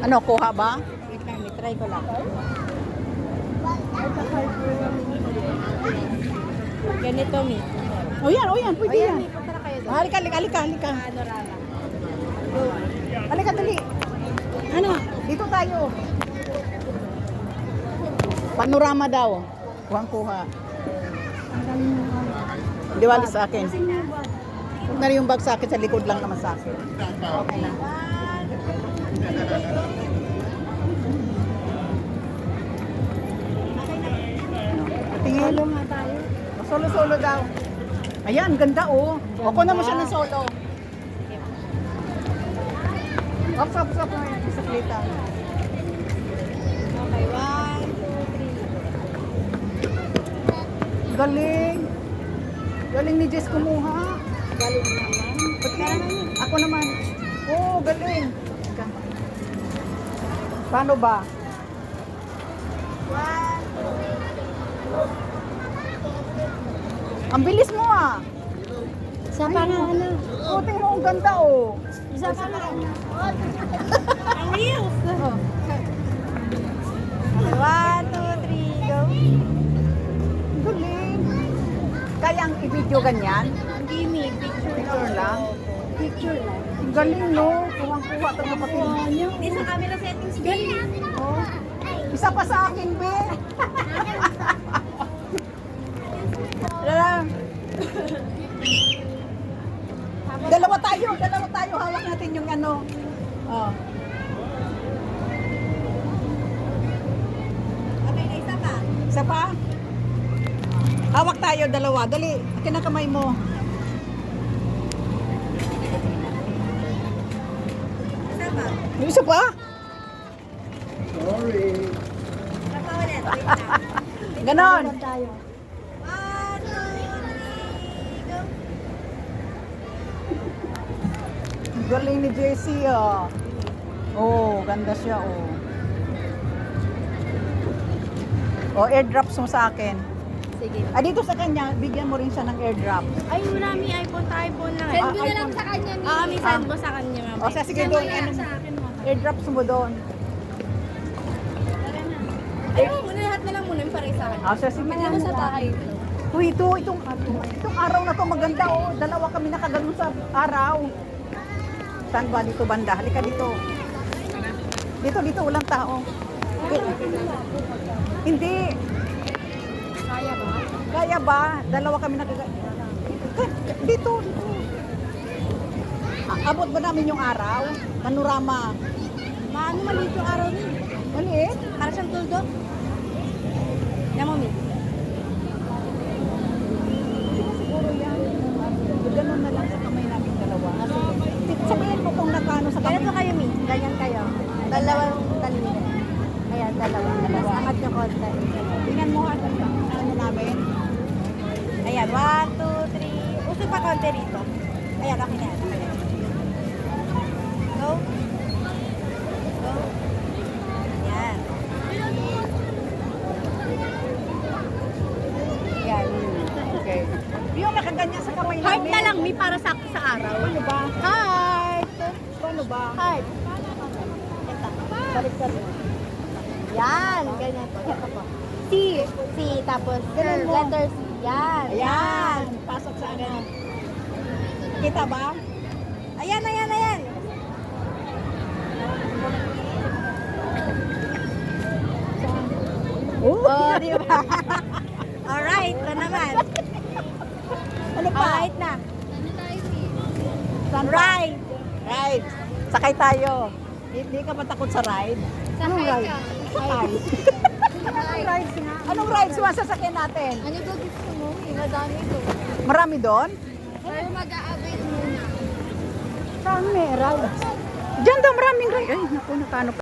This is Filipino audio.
Ano, kuha ba? Wait lang, try ko lang. Ganito, Mi. O yan, pwede yan. Mi, punta na kayo doon. Halika. Panorama. Go. Halika, dali. Ano? Dito tayo. Panorama daw. Kuha. Diwali sa akin. Huwag na rin yung bag sa akin, sa likod lang naman sa akin. Okay na. Tingin. Solo nga tayo. Solo daw. Ayan, ganda oh. Ako naman siya ng solo. Up. Bisikleta. Okay, 1, 2, 3. Galing. Galing ni Jess kumuha. Galing naman. Ako naman. Oh, galing. Paano ba? 1, 2. Ang bilis mo ah. Isa pa nga, ano? Oh, pero ang ganda oh. Isa pa nga, ano? Ang reels! Oh. Okay, 1, 2, 3, go. Galing. Kaya ang i-video ganyan? Hindi, Mi. Picture lang? Picture lang. Galing no. Kuha ito kapatid. Hindi sa camera settings, galing. Oh. Isa pa sa akin, be. Dalawa tayo. Hawak natin yung ano. Oh. Okay, na isa pa. Isa pa? Hawak tayo, dalawa. Dali, akin na kamay mo. Isa pa. Yung isa pa? Isa pa ulit. Wait lang. Ganon. Tayo. 1, 2, 3, go. Galing ni JC, oh. Oh, ganda siya, oh. Oh, airdrops mo sa akin. Sige. Ah, dito sa kanya, bigyan mo rin siya ng airdrop. Ay, wala, Mi. iPhone lang. Send mo na lang sa kanya, Mi. Mi, send mo sa kanya, mama. O, sige doon. Sa akin, mama. Airdrops mo doon. Tara na. Ayaw, muna lahat na lang muna yung pareho sa akin. Ah, sige Pati ako sa bahay. Uy, itong araw na to maganda, oh. Dalawa kami nakaganon sa araw. Saan ba? Dito banda. Halika dito. Dito, walang tao. Hindi. Kaya ba? Kaya ba? Dalawa kami Dito. Abot ba namin yung araw? Panorama. Maano maliit yung araw niya. Maliit? Para siyang tuldo. Yan mo, Mi. Siguro yan. Ganun na lang sa kamay namin dalawa. Sabihin mo kung nakano sa kamay. Ganito kayo, Mi. Ganyan kayo. Dalawang talino. Ayan, dalawa. Angat yung konti. Tingnan mo ano namin. Ayan, 1, 2, 3. Usog pa konti rito. Ayan, okay na yan. Go. Go. Ayan. Ayan. Okay. Yung nakaganyan sa kamay namin. Heart na lang, Mi, para sakto sa araw. Ano ba? Heart. Ano ba? Heart. Ito. Balik. Yan, ganyan po. Ito po. C. C, tapos Ganun mo. letter C. Yan. Ayan. Pasok sa akin. Kita ba? Ayan. Oh, di ba? Alright, ito naman. Ano pa? Alright na. Saan pa? Right. Ride. Sakay tayo. Hindi ka ba takot sa ride? Anong ride? Sakay. Anong rides nga? Anong rides yung sasakyan natin? Ano ba gusto mo? Madami to. Marami doon? Pero mag-a-avail muna. Saan may rides? Diyan daw maraming rides. Ay, naku, nakano pa.